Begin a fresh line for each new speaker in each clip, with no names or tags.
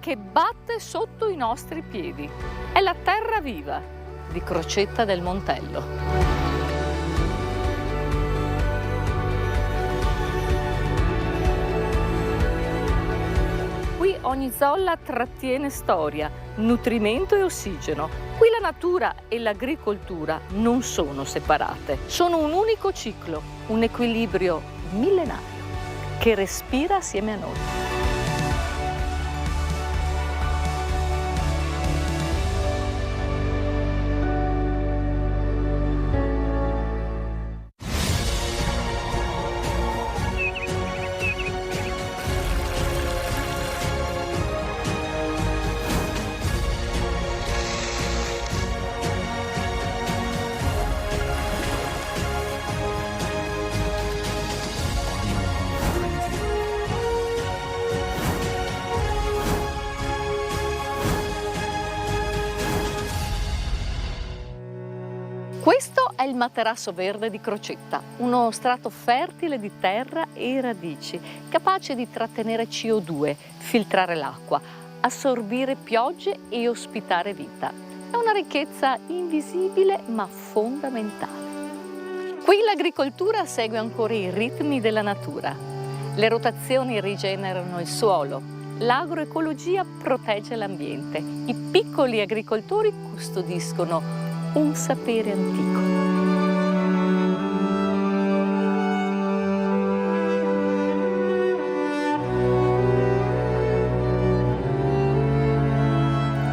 che batte sotto i nostri piedi. È la terra viva di Crocetta del Montello. Qui ogni zolla trattiene storia, nutrimento e ossigeno. Qui la natura e l'agricoltura non sono separate, sono un unico ciclo, un equilibrio millenario che respira assieme a noi. Questo è il materasso verde di Crocetta, uno strato fertile di terra e radici, capace di trattenere CO2, filtrare l'acqua, assorbire piogge e ospitare vita. È una ricchezza invisibile ma fondamentale. Qui l'agricoltura segue ancora i ritmi della natura. Le rotazioni rigenerano il suolo, l'agroecologia protegge l'ambiente, i piccoli agricoltori custodiscono un sapere antico.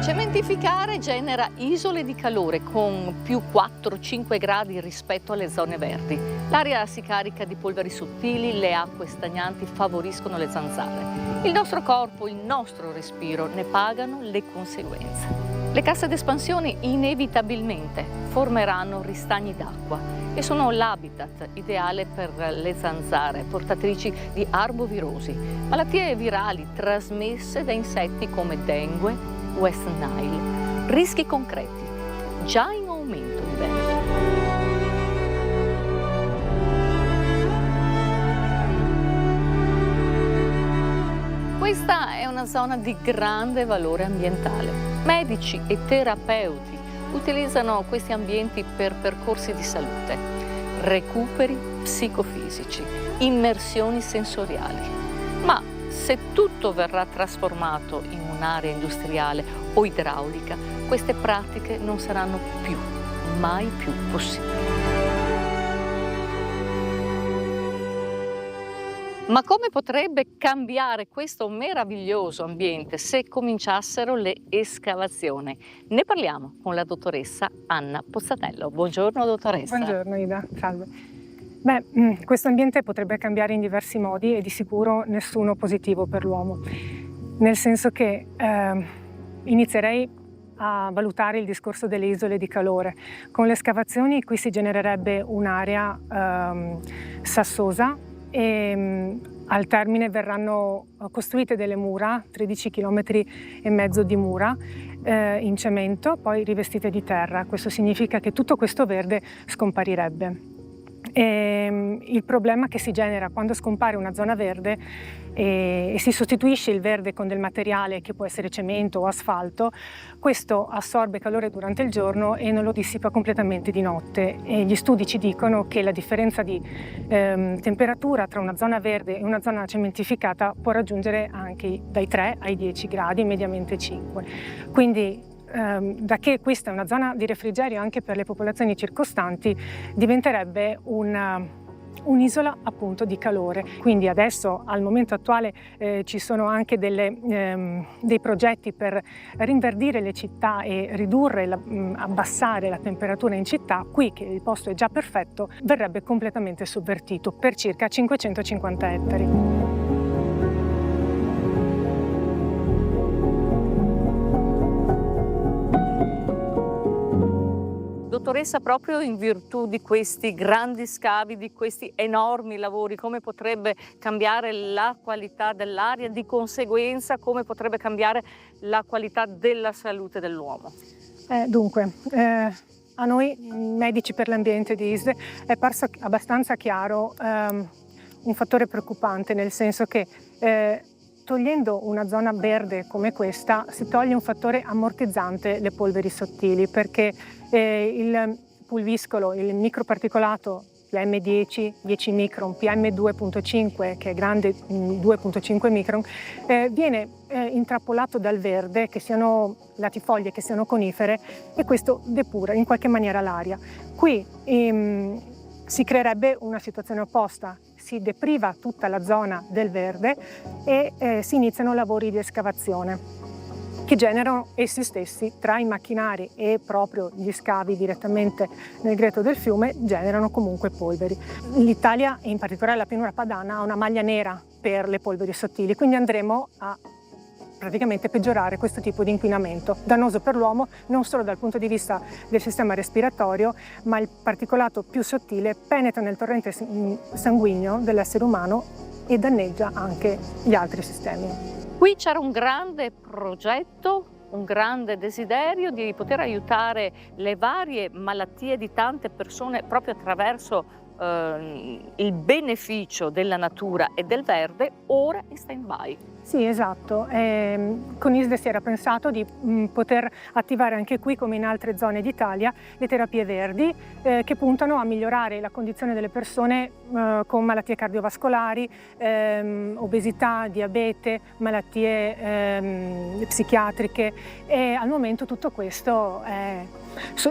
Cementificare genera isole di calore con più 4-5 gradi rispetto alle zone verdi. L'aria si carica di polveri sottili, le acque stagnanti favoriscono le zanzare. Il nostro corpo, il nostro respiro ne pagano le conseguenze. Le casse d'espansione inevitabilmente formeranno ristagni d'acqua e sono l'habitat ideale per le zanzare, portatrici di arbovirosi, malattie virali trasmesse da insetti come dengue, West Nile, rischi concreti, già in aumento in Veneto. Questa è una zona di grande valore ambientale. Medici e terapeuti utilizzano questi ambienti per percorsi di salute, recuperi psicofisici, immersioni sensoriali. Ma se tutto verrà trasformato in un'area industriale o idraulica, queste pratiche non saranno più, mai più possibili. Ma come potrebbe cambiare questo meraviglioso ambiente se cominciassero le escavazioni? Ne parliamo con la dottoressa Anna Pozzatello. Buongiorno dottoressa.
Buongiorno Ida, salve. Questo ambiente potrebbe cambiare in diversi modi e di sicuro nessuno positivo per l'uomo. Nel senso che inizierei a valutare il discorso delle isole di calore. Con le escavazioni qui si genererebbe un'area sassosa e al termine verranno costruite delle mura, 13 km e mezzo di mura in cemento, poi rivestite di terra. Questo significa che tutto questo verde scomparirebbe. Il problema che si genera quando scompare una zona verde e si sostituisce il verde con del materiale che può essere cemento o asfalto, questo assorbe calore durante il giorno e non lo dissipa completamente di notte. E gli studi ci dicono che la differenza di temperatura tra una zona verde e una zona cementificata può raggiungere anche dai 3 ai 10 gradi, mediamente 5. Quindi da che questa è una zona di refrigerio anche per le popolazioni circostanti, diventerebbe un'isola appunto di calore. Quindi adesso al momento attuale ci sono anche dei progetti per rinverdire le città e ridurre, abbassare la temperatura in città. Qui, che il posto è già perfetto, verrebbe completamente sovvertito per circa 550 ettari.
Dottoressa, proprio in virtù di questi grandi scavi, di questi enormi lavori, come potrebbe cambiare la qualità dell'aria, di conseguenza come potrebbe cambiare la qualità della salute dell'uomo?
A noi medici per l'ambiente di ISDE è parso abbastanza chiaro un fattore preoccupante, nel senso che togliendo una zona verde come questa si toglie un fattore ammortizzante le polveri sottili, perché il pulviscolo, il microparticolato PM10, 10 micron, PM2.5 che è grande 2.5 micron, viene intrappolato dal verde, che siano latifoglie, che siano conifere, e questo depura in qualche maniera l'aria. Qui si creerebbe una situazione opposta, si depriva tutta la zona del verde e si iniziano lavori di escavazione che generano essi stessi, tra i macchinari e proprio gli scavi direttamente nel greto del fiume, generano comunque polveri. L'Italia, in particolare la pianura padana, ha una maglia nera per le polveri sottili, quindi andremo a praticamente peggiorare questo tipo di inquinamento, dannoso per l'uomo non solo dal punto di vista del sistema respiratorio, ma il particolato più sottile penetra nel torrente sanguigno dell'essere umano e danneggia anche gli altri sistemi.
Qui c'era un grande progetto, un grande desiderio di poter aiutare le varie malattie di tante persone proprio attraverso il beneficio della natura e del verde, ora in stand-by.
Sì, esatto. Con ISDE si era pensato di poter attivare anche qui, come in altre zone d'Italia, le terapie verdi che puntano a migliorare la condizione delle persone con malattie cardiovascolari, obesità, diabete, malattie psichiatriche, e al momento tutto questo è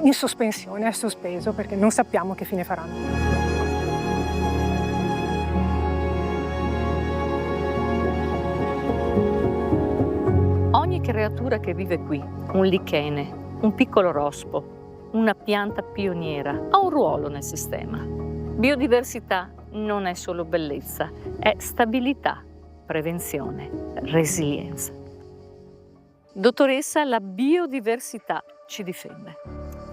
in sospensione, è sospeso, perché non sappiamo che fine faranno.
Ogni creatura che vive qui, un lichene, un piccolo rospo, una pianta pioniera, ha un ruolo nel sistema. Biodiversità non è solo bellezza, è stabilità, prevenzione, resilienza. Dottoressa, la biodiversità ci difende.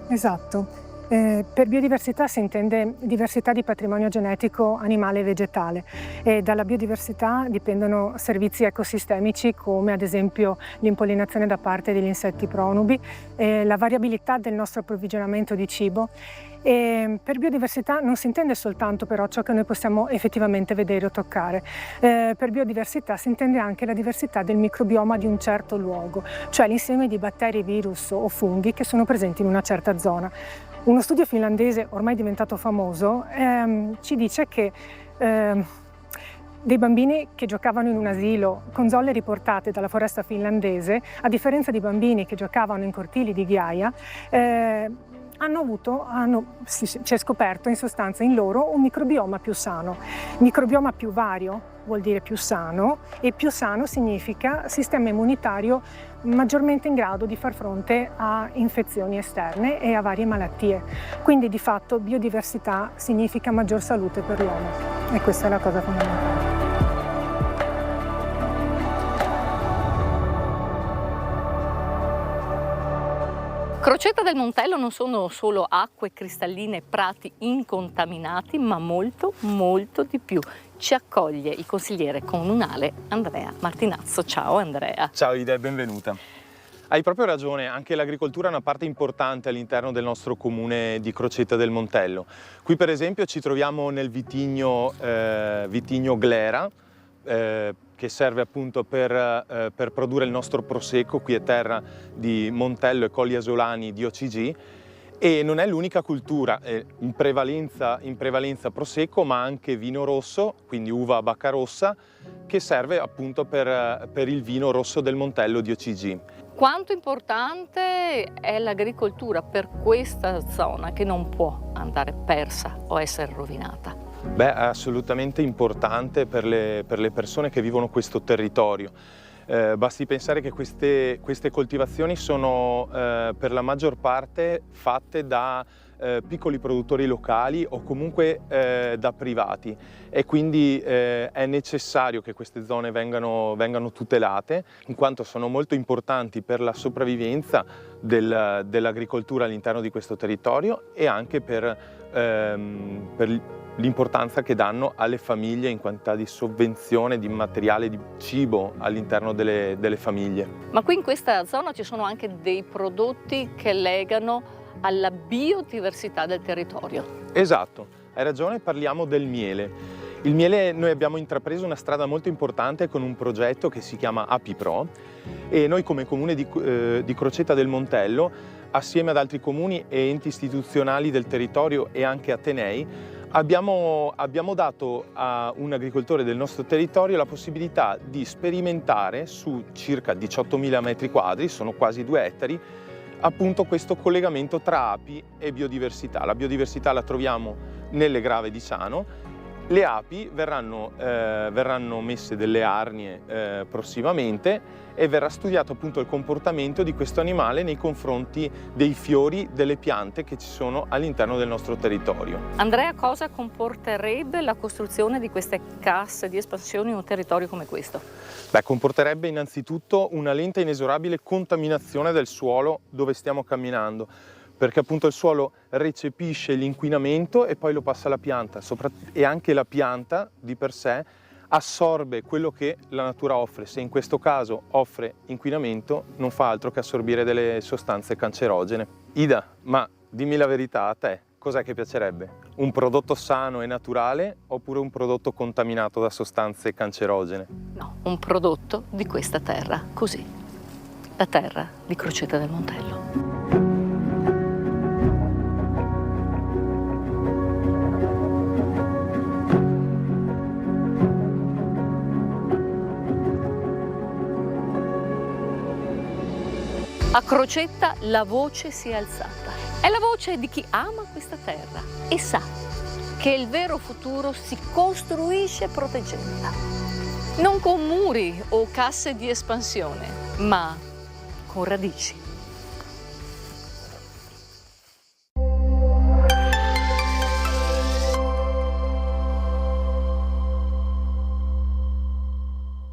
Esatto. Per biodiversità si intende diversità di patrimonio genetico animale e vegetale, e dalla biodiversità dipendono servizi ecosistemici come ad esempio l'impollinazione da parte degli insetti pronubi, la variabilità del nostro approvvigionamento di cibo. E per biodiversità non si intende soltanto però ciò che noi possiamo effettivamente vedere o toccare. Per biodiversità si intende anche la diversità del microbioma di un certo luogo, cioè l'insieme di batteri, virus o funghi che sono presenti in una certa zona. Uno studio finlandese ormai diventato famoso ci dice che dei bambini che giocavano in un asilo con zolle riportate dalla foresta finlandese, a differenza di bambini che giocavano in cortili di ghiaia, si è scoperto in sostanza in loro un microbioma più sano. Microbioma più vario vuol dire più sano, e più sano significa sistema immunitario maggiormente in grado di far fronte a infezioni esterne e a varie malattie. Quindi di fatto biodiversità significa maggior salute per l'uomo, e questa è la cosa fondamentale.
Crocetta del Montello non sono solo acque cristalline e prati incontaminati, ma molto, molto di più. Ci accoglie il consigliere comunale Andrea Martinazzo. Ciao Andrea.
Ciao Ida, benvenuta. Hai proprio ragione, anche l'agricoltura è una parte importante all'interno del nostro comune di Crocetta del Montello. Qui per esempio ci troviamo nel vitigno Glera, che serve appunto per produrre il nostro prosecco. Qui è terra di Montello e Colli Asolani di OCG, e non è l'unica cultura, in prevalenza prosecco, ma anche vino rosso, quindi uva Baccarossa, che serve appunto per il vino rosso del Montello di OCG.
Quanto importante è l'agricoltura per questa zona, che non può andare persa o essere rovinata?
Beh, è assolutamente importante per le persone che vivono questo territorio. Basti pensare che queste coltivazioni sono per la maggior parte fatte da piccoli produttori locali o comunque da privati, e quindi è necessario che queste zone vengano tutelate, in quanto sono molto importanti per la sopravvivenza dell'agricoltura all'interno di questo territorio, e anche per l'importanza che danno alle famiglie in quantità di sovvenzione di materiale, di cibo all'interno delle famiglie.
Ma qui in questa zona ci sono anche dei prodotti che legano alla biodiversità del territorio.
Esatto, hai ragione, parliamo del miele. Il miele, noi abbiamo intrapreso una strada molto importante con un progetto che si chiama Api Pro e noi come comune di Crocetta del Montello, assieme ad altri comuni e enti istituzionali del territorio e anche atenei, abbiamo dato a un agricoltore del nostro territorio la possibilità di sperimentare su circa 18.000 metri quadri, sono quasi 2 ettari, appunto questo collegamento tra api e biodiversità. La biodiversità la troviamo nelle grave di Ciano. Le api verranno messe delle arnie prossimamente e verrà studiato appunto il comportamento di questo animale nei confronti dei fiori, delle piante che ci sono all'interno del nostro territorio.
Andrea, cosa comporterebbe la costruzione di queste casse di espansione in un territorio come questo?
Beh, comporterebbe innanzitutto una lenta e inesorabile contaminazione del suolo dove stiamo camminando, perché appunto il suolo recepisce l'inquinamento e poi lo passa alla pianta e anche la pianta di per sé assorbe quello che la natura offre. Se in questo caso offre inquinamento, non fa altro che assorbire delle sostanze cancerogene. Ida, ma dimmi la verità, a te cos'è che piacerebbe? Un prodotto sano e naturale oppure un prodotto contaminato da sostanze cancerogene?
No, un prodotto di questa terra, così, la terra di Crocetta del Montello. A Crocetta la voce si è alzata. È la voce di chi ama questa terra e sa che il vero futuro si costruisce proteggendola. Non con muri o casse di espansione, ma con radici.